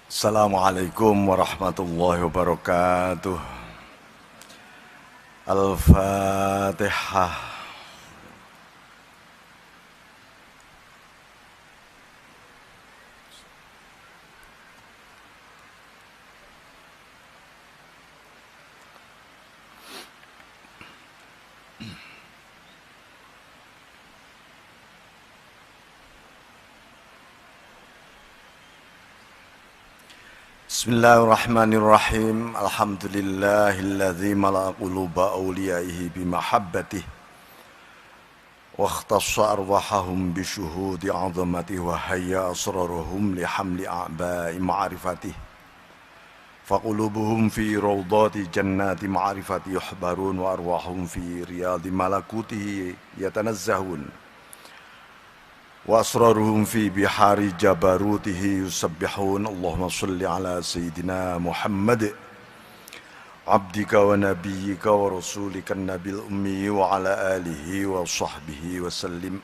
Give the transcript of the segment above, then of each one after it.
Assalamualaikum warahmatullahi wabarakatuh. Al-Fatihah. Bismillahirrahmanirrahim. Alhamdulillahilladzi mala'a quluba awliyaihi bimahabbatih wa ikhtassa arwahahum bisyuhudi 'azamatihi wa hayya asrarahum lihamli a'ba'i ma'rifatih. Faqulubuhum fi rawdati jannati ma'rifati yuhbarun wa arwahum fi riyadi malakutihi yatanazzahun. Wa asraruhum fi bihari jabarutihi yusabbihun. Allahumma salli ala Sayyidina Muhammad abdika wa nabiyyika wa rasulika nabil ummi wa ala alihi wa sahbihi wa sallim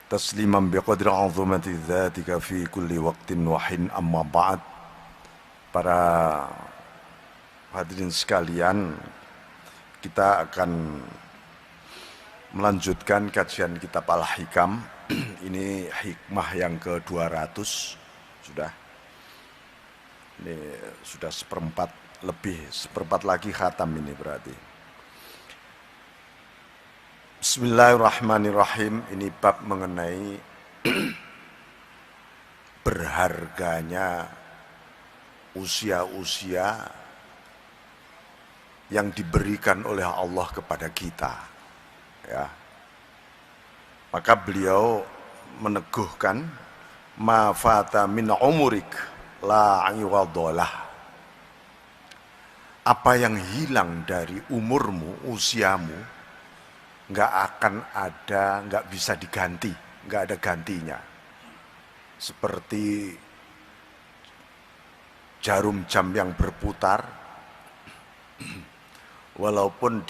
tasliman biqadri azumati dhatika fi kulli waqtin wa hin. Amma ba'd. Para hadirin sekalian, kita akan melanjutkan kajian kitab Al-Hikam. Ini hikmah yang ke-200 sudah. Ini sudah seperempat lebih, seperempat lagi khatam ini berarti. Bismillahirrahmanirrahim. Ini bab mengenai berharganya usia-usia yang diberikan oleh Allah kepada kita. Ya. Maka beliau meneguhkan ma fata min umurik la iwadalah. Apa yang hilang dari umurmu, usiamu, nggak bisa diganti, nggak ada gantinya. Seperti jarum jam yang berputar, walaupun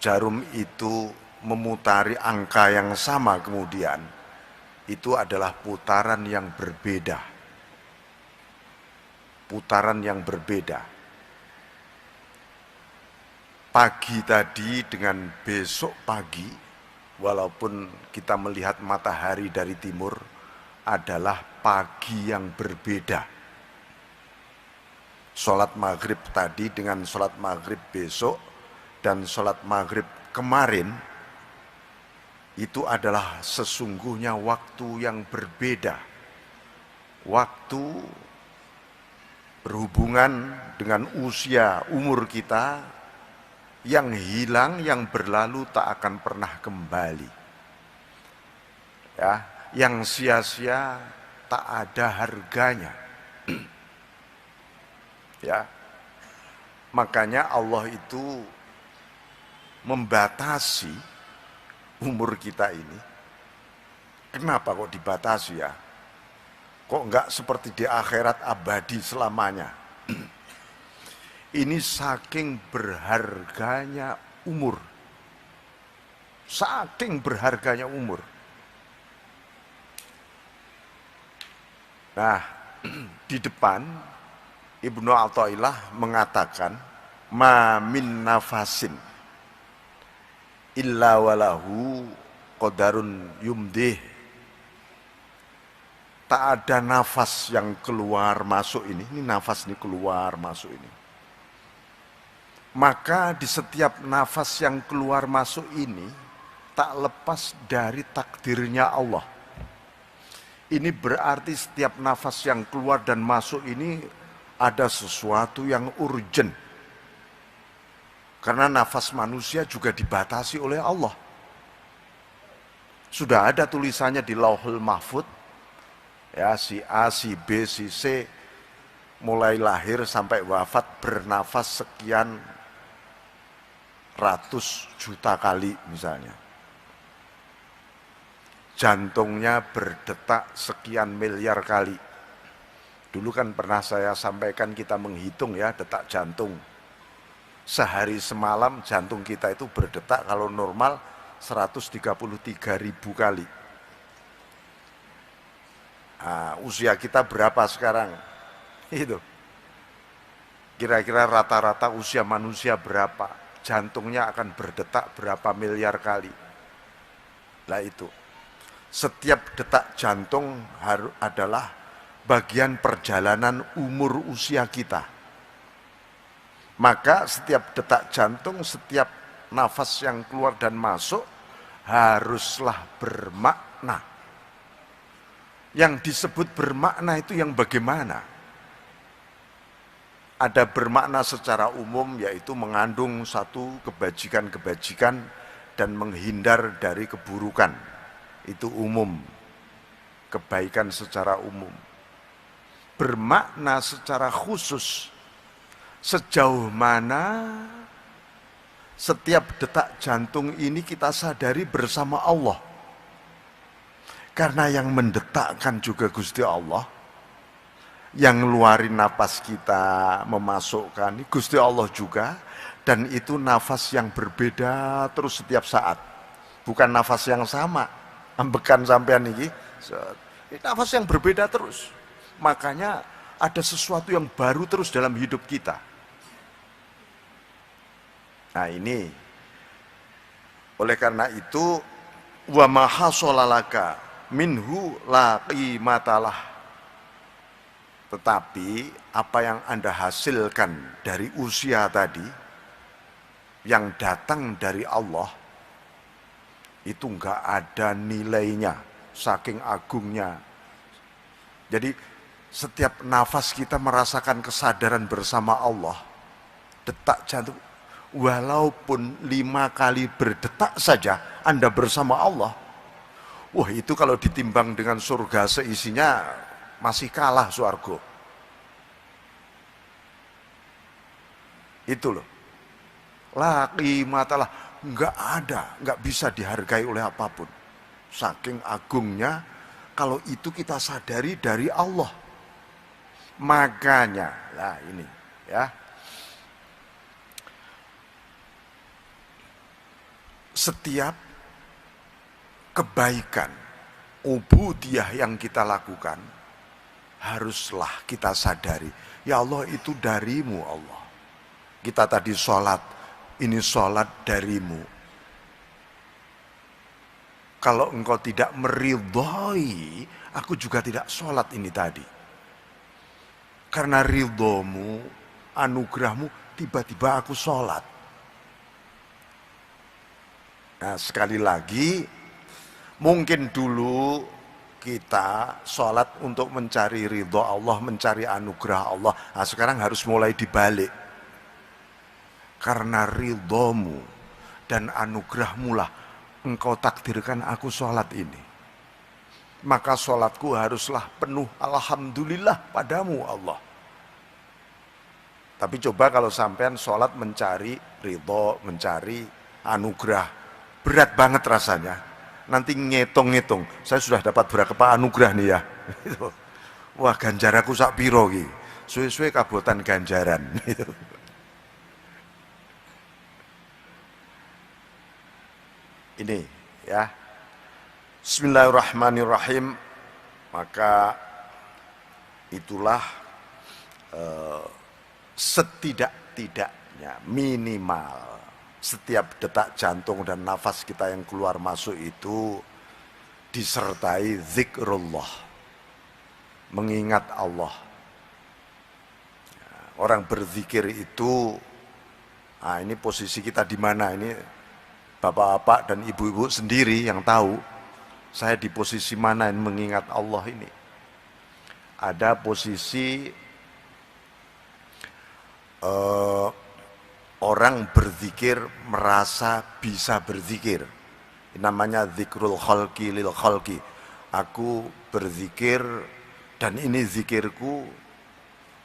jarum itu memutari angka yang sama, kemudian itu adalah putaran yang berbeda. Putaran yang berbeda. Pagi tadi dengan besok pagi, walaupun kita melihat matahari dari timur, adalah pagi yang berbeda. Sholat maghrib tadi dengan sholat maghrib besok dan sholat maghrib kemarin, itu adalah sesungguhnya waktu yang berbeda. Waktu berhubungan dengan usia umur kita yang hilang, yang berlalu tak akan pernah kembali. Ya, yang sia-sia tak ada harganya. Ya. Makanya Allah itu membatasi umur kita ini. Kenapa kok dibatasi ya? Kok enggak seperti di akhirat abadi selamanya? Ini saking berharganya umur. Saking berharganya umur. Nah, di depan Ibnu Athaillah mengatakan ma min nafasin illa walahu qadarun yumdih. Tak ada nafas yang keluar masuk ini nafas ini keluar masuk ini. Maka di setiap nafas yang keluar masuk ini tak lepas dari takdirnya Allah. Ini berarti setiap nafas yang keluar dan masuk ini ada sesuatu yang urgent. Karena nafas manusia juga dibatasi oleh Allah. Sudah ada tulisannya di Lauhul Mahfud. Ya, si A, si B, si C mulai lahir sampai wafat bernafas sekian ratus juta kali misalnya. Jantungnya berdetak sekian miliar kali. Dulu kan pernah saya sampaikan, kita menghitung ya detak jantung. Sehari semalam jantung kita itu berdetak kalau normal 133.000 kali. usia kita berapa sekarang? Itu. Kira-kira rata-rata usia manusia berapa? Jantungnya akan berdetak berapa miliar kali? Lah itu. Setiap detak jantung adalah bagian perjalanan umur usia kita. Maka setiap detak jantung, setiap nafas yang keluar dan masuk haruslah bermakna. Yang disebut bermakna itu yang bagaimana? Ada bermakna secara umum, yaitu mengandung satu kebajikan-kebajikan dan menghindar dari keburukan. Itu umum, kebaikan secara umum. Bermakna secara khusus, sejauh mana setiap detak jantung ini kita sadari bersama Allah. Karena yang mendetakkan juga Gusti Allah, yang ngeluarin napas kita, memasukkan Gusti Allah juga, dan itu nafas yang berbeda terus setiap saat, bukan nafas yang sama. Ambekan sampean ini nafas yang berbeda terus. Makanya ada sesuatu yang baru terus dalam hidup kita. Nah ini, oleh karena itu, wa ma hasolalaka minhu la qimatalah. Tetapi apa yang Anda hasilkan dari usia tadi, yang datang dari Allah, itu enggak ada nilainya, saking agungnya. Jadi setiap nafas kita merasakan kesadaran bersama Allah. Detak jantung, walaupun 5 kali berdetak saja Anda bersama Allah, wah itu kalau ditimbang dengan surga seisinya masih kalah surga. Itu loh. La qimatalah, enggak ada, enggak bisa dihargai oleh apapun. Saking agungnya, kalau itu kita sadari dari Allah. Makanya, lah ini ya. Setiap kebaikan, ubudiyah yang kita lakukan, haruslah kita sadari, ya Allah itu darimu Allah. Kita tadi sholat, ini sholat darimu. Kalau engkau tidak meridhoi, aku juga tidak sholat ini tadi. Karena ridhomu, anugerahmu, tiba-tiba aku sholat. Nah sekali lagi, mungkin dulu kita sholat untuk mencari ridho Allah, mencari anugerah Allah. Nah sekarang harus mulai dibalik. Karena ridhomu dan anugerahmu lah engkau takdirkan aku sholat ini. Maka sholatku haruslah penuh alhamdulillah padamu Allah. Tapi coba kalau sampean sholat mencari ridho, mencari anugerah, berat banget rasanya. Nanti ngitung-ngitung, saya sudah dapat berapa anugerah nih ya. Wah ganjaraku sak piro ki, suwe-suwe kabotan ganjaran. Ini ya. Bismillahirrahmanirrahim. Maka itulah setidak-tidaknya minimal setiap detak jantung dan nafas kita yang keluar masuk itu disertai zikrullah, mengingat Allah. Orang berzikir itu, nah ini posisi kita di mana ini? Bapak-bapak dan ibu-ibu sendiri yang tahu saya di posisi mana yang mengingat Allah ini. Ada posisi orang berzikir merasa bisa berzikir. Ini namanya zikrul khalqi lil khalqi. Aku berzikir dan ini zikirku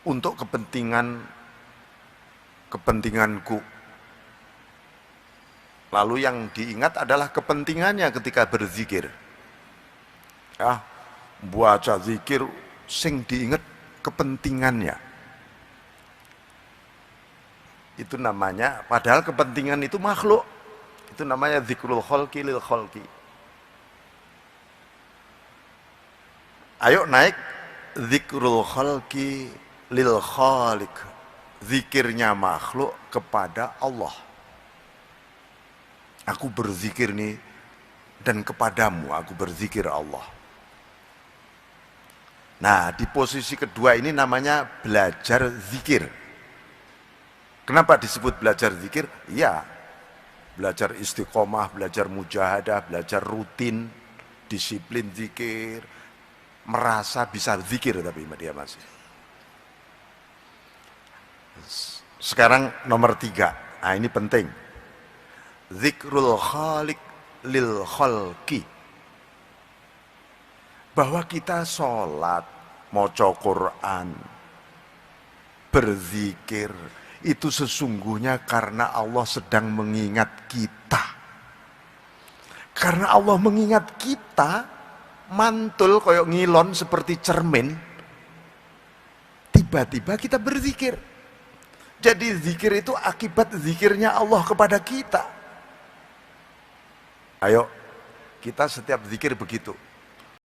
untuk kepentinganku. Lalu yang diingat adalah kepentingannya ketika berzikir. Ya, baca zikir sing diingat kepentingannya. Itu namanya, padahal kepentingan itu makhluk. Itu namanya zikrul khalqi lil khalqi. Ayo naik zikrul khalqi lil khaliq. Zikirnya makhluk kepada Allah. Aku berzikir nih dan kepadamu aku berzikir Allah. Nah, di posisi kedua ini namanya belajar zikir. Kenapa disebut belajar zikir? Ya, belajar istiqomah, belajar mujahadah, belajar rutin, disiplin zikir, merasa bisa zikir tapi dia masih. Sekarang nomor 3, nah ini penting. Zikrul khaliq lil khalqi. Bahwa kita sholat, maca Quran, berzikir, itu sesungguhnya karena Allah sedang mengingat kita. Karena Allah mengingat kita, mantul koyok ngilon seperti cermin, tiba-tiba kita berzikir. Jadi zikir itu akibat zikirnya Allah kepada kita. Ayo, kita setiap zikir begitu.